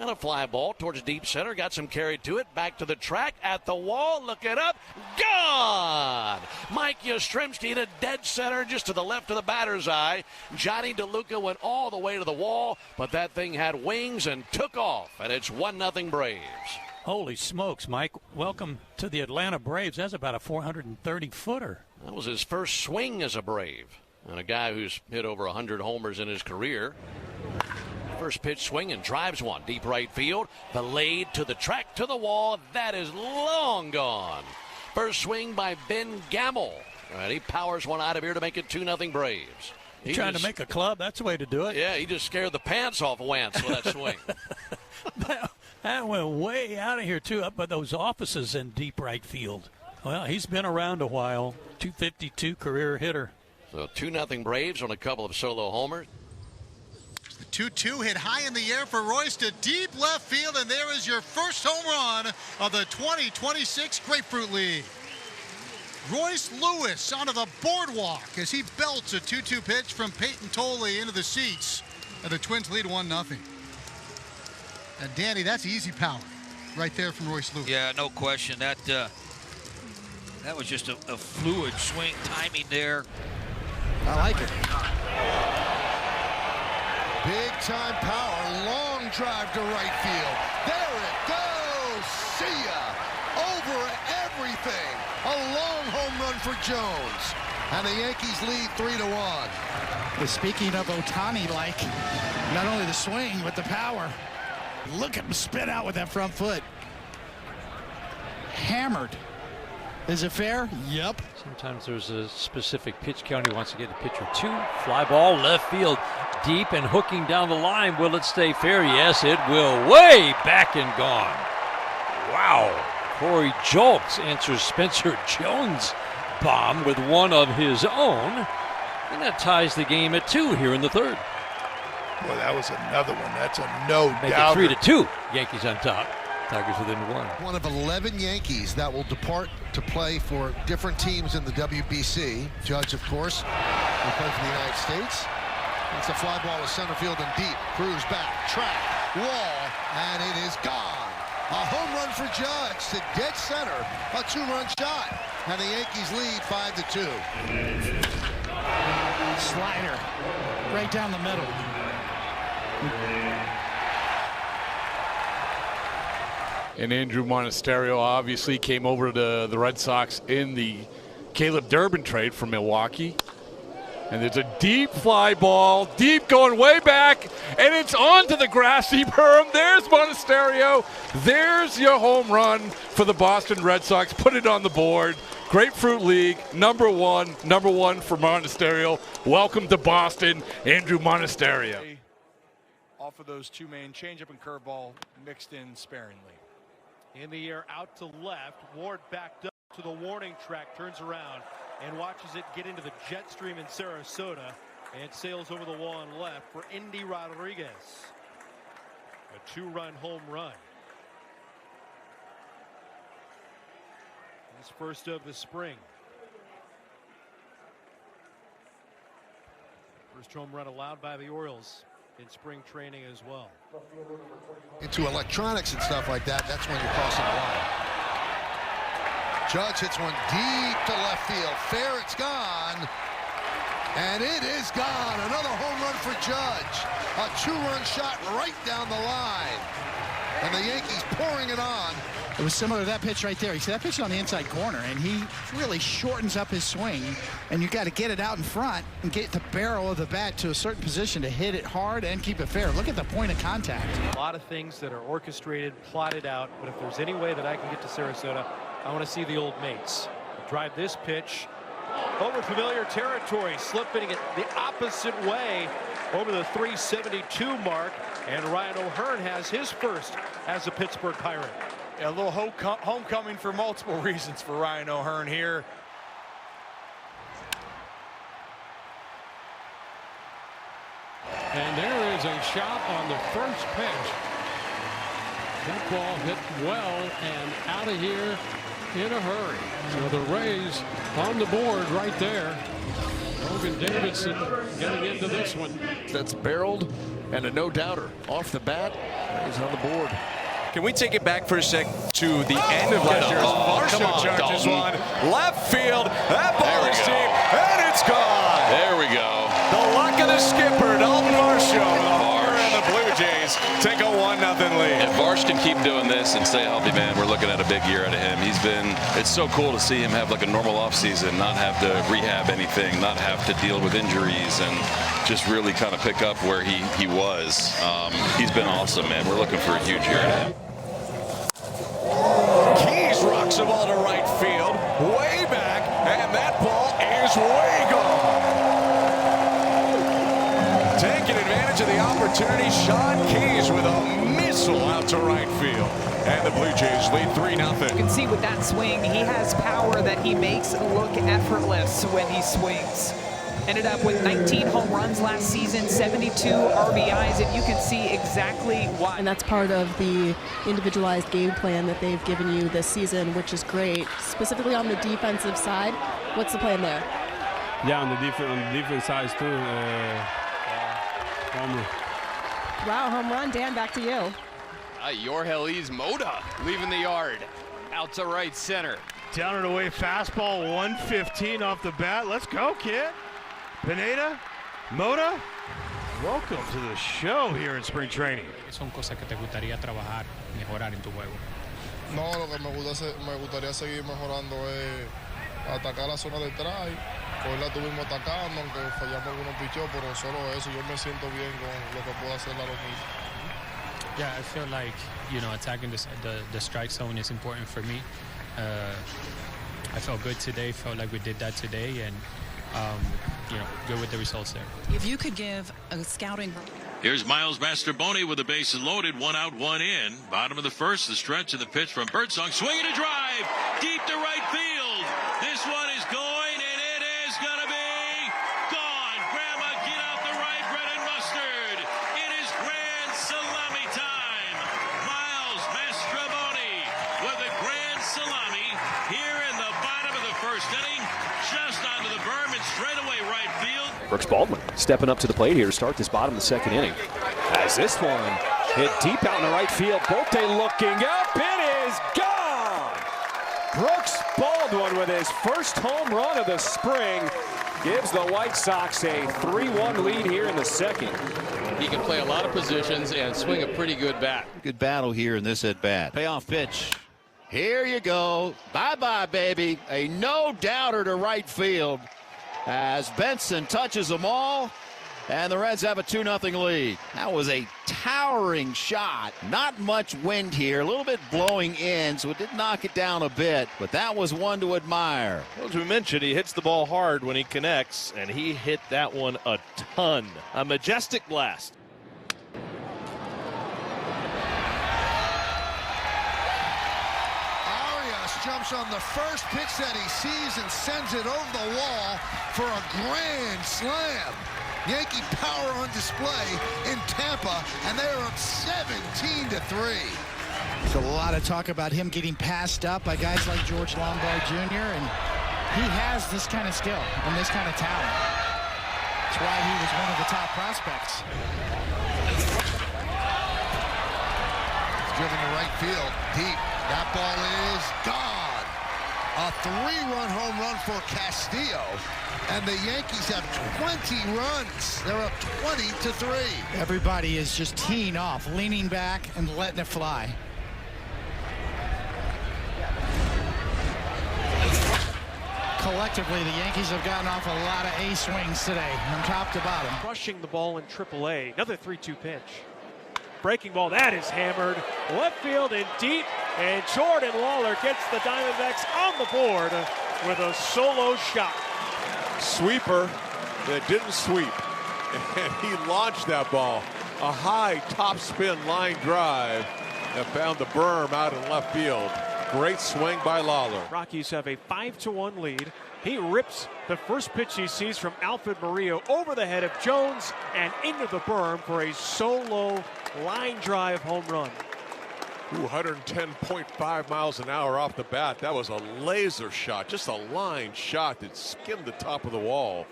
And a fly ball towards deep center. Got some carry to it. Back to the track. At the wall. Look it up. Gone! Mike Yastrzemski to dead center just to the left of the batter's eye. Johnny DeLuca went all the way to the wall, but that thing had wings and took off. And it's 1-0 Braves. Holy smokes, Mike. Welcome to the Atlanta Braves. That's about a 430-footer. That was his first swing as a Brave. And a guy who's hit over 100 homers in his career. First pitch swing and drives one. Deep right field. Belayed to the track, to the wall. That is long gone. First swing by Ben Gamel. And he powers one out of here to make it 2-0 Braves. He's trying to make a club. That's the way to do it. Yeah, he just scared the pants off Wentz with that swing. That went way out of here, too, up by those offices in deep right field. Well, he's been around a while. 252 career hitter. So 2-0 Braves on a couple of solo homers. The 2-2 hit high in the air for Royce to deep left field, and there is your first home run of the 2026 Grapefruit League. Royce Lewis onto the boardwalk as he belts a 2-2 pitch from Peyton Tolley into the seats, and the Twins lead 1-0. And Danny, that's easy power right there from Royce Lewis. Yeah, no question. That was just a fluid swing timing there. I like it. Big time power, long drive to right field. There it goes. See ya. Over everything. A long home run for Jones. And the Yankees lead 3-1. Well, speaking of Ohtani, like not only the swing, but the power. Look at him spin out with that front foot. Hammered. Is it fair? Yep. Sometimes there's a specific pitch count. He wants to get a pitch or two. Fly ball left field deep and hooking down the line. Will it stay fair? Yes, it will. Way back and gone. Wow. Corey Julks answers Spencer Jones' bomb with one of his own. And that ties the game at 2 here in the third. Well, that was another one. That's a no Make doubt. it 3-2. Yankees on top. Tigers within 1. One of 11 Yankees that will depart to play for different teams in the WBC. Judge, of course, will play for the United States. It's a fly ball to center field and deep. Cruz back, track, wall, and it is gone. A home run for Judge to dead center. A 2-run shot. And the Yankees lead 5-2. Slider right down the middle. And Andrew Monasterio obviously came over to the Red Sox in the Caleb Durbin trade from Milwaukee. And there's a deep fly ball, deep going way back, and it's onto the grassy berm. There's Monasterio. There's your home run for the Boston Red Sox. Put it on the board. Grapefruit League, number one for Monasterio. Welcome to Boston, Andrew Monasterio. Off of those two main, changeup and curveball mixed in sparingly. In the air, out to left. Ward backed up to the warning track, turns around and watches it get into the jet stream in Sarasota and sails over the wall on left for Indy Rodriguez. A 2-run home run. His first of the spring. First home run allowed by the Orioles in spring training as well. Into electronics and stuff like that, that's when you're crossing the line. Judge hits one deep to left field. Fair, it's gone. And it is gone. Another home run for Judge. A 2-run shot right down the line. And the Yankees pouring it on. It was similar to that pitch right there. You see that pitch on the inside corner, and he really shortens up his swing, and you got to get it out in front and get the barrel of the bat to a certain position to hit it hard and keep it fair. Look at the point of contact. A lot of things that are orchestrated, plotted out, but if there's any way that I can get to Sarasota, I want to see the old mates. Drive this pitch over familiar territory, slipping it the opposite way over the 372 mark, and Ryan O'Hearn has his first as a Pittsburgh Pirate. A little homecoming for multiple reasons for Ryan O'Hearn here. And there is a shot on the first pitch. That ball hit well and out of here in a hurry. So the Rays on the board right there. Logan Davidson getting into this one. That's barreled and a no-doubter. Off the bat, he's on the board. Can we take it back for a sec to the end of last year as Varsho charges one. Left field. That ball is deep, and it's gone. There we go. The luck of the skipper, Dalton Varsho. And the Blue Jays take a 1-0 lead. If Varsh can keep doing this and stay healthy, man, we're looking at a big year out of him. It's so cool to see him have like a normal offseason, not have to rehab anything, not have to deal with injuries, and just really kind of pick up where he was. He's been awesome, man. We're looking for a huge year out of him. Keys rocks the ball to right field, way back, and that ball is way gone. Taking advantage of the opportunity, Sean Keys with a missile out to right field. And the Blue Jays lead 3-0. You can see with that swing, he has power that he makes look effortless when he swings. Ended up with 19 home runs last season, 72 RBIs, and you can see exactly why. And that's part of the individualized game plan that they've given you this season, which is great. Specifically on the defensive side, what's the plan there? Yeah, on the defense side too. Home run. Wow, home run. Dan, back to you. Yorhel's Moda leaving the yard. Out to right center. Down and away fastball, 115 off the bat. Let's go, kid. Pineda, Moda, welcome to the show here in spring training. Son cosas que te gustaría trabajar, mejorar en tu juego. No, lo que me gustaría seguir mejorando es atacar la zona detrás. Hoy la estuvimos atacando, aunque fallamos algunos picheos, pero solo eso. Yo me siento bien con lo que puedo hacer la lomita. Yeah, I feel like, attacking the strike zone is important for me. I felt good today, felt like we did that today, and good with the results there. If you could give a scouting... Here's Miles Mastrobuoni with the bases loaded, 1 out, 1 in. Bottom of the first, the stretch of the pitch from Birdsong. Swinging a drive, deep to right field. This one is going, and it is going to be gone. Grandma, get out the right bread and mustard. It is grand salami time. Miles Mastrobuoni with a grand salami here in the bottom of the first inning. Just onto the berm and straight away right field. Brooks Baldwin stepping up to the plate here to start this bottom of the second inning. As this one hit deep out in the right field. Bolte looking up. It is gone. Brooks Baldwin with his first home run of the spring gives the White Sox a 3-1 lead here in the second. He can play a lot of positions and swing a pretty good bat. Good battle here in this at-bat. Payoff pitch. Here you go. Bye-bye, baby. A no-doubter to right field as Benson touches them all, and the Reds have a 2-0 lead. That was a towering shot. Not much wind here, a little bit blowing in, so it did knock it down a bit, but that was one to admire. Well, as we mentioned, he hits the ball hard when he connects, and he hit that one a ton. A majestic blast. Jumps on the first pitch that he sees and sends it over the wall for a grand slam. Yankee power on display in Tampa, and they're up 17-3. There's a lot of talk about him getting passed up by guys like George Lombard Jr., and he has this kind of skill and this kind of talent. That's why he was one of the top prospects. It's driven to right field, deep. That ball is gone. A 3-run home run for Castillo. And the Yankees have 20 runs. They're up 20-3. Everybody is just teeing off, leaning back and letting it fly. Collectively, the Yankees have gotten off a lot of A swings today, from top to bottom. Crushing the ball in AAA. Another 3-2 pitch. Breaking ball, that is hammered. Left field and deep, and Jordan Lawlar gets the Diamondbacks on the board with a solo shot. Sweeper that didn't sweep, and he launched that ball. A high top spin line drive that found the berm out in left field. Great swing by Lawlar. Rockies have a 5-1 lead. He rips the first pitch he sees from Alfred Murillo over the head of Jones and into the berm for a solo line drive home run. 110.5 miles an hour off the bat. That was a laser shot, just a line shot that skimmed the top of the wall.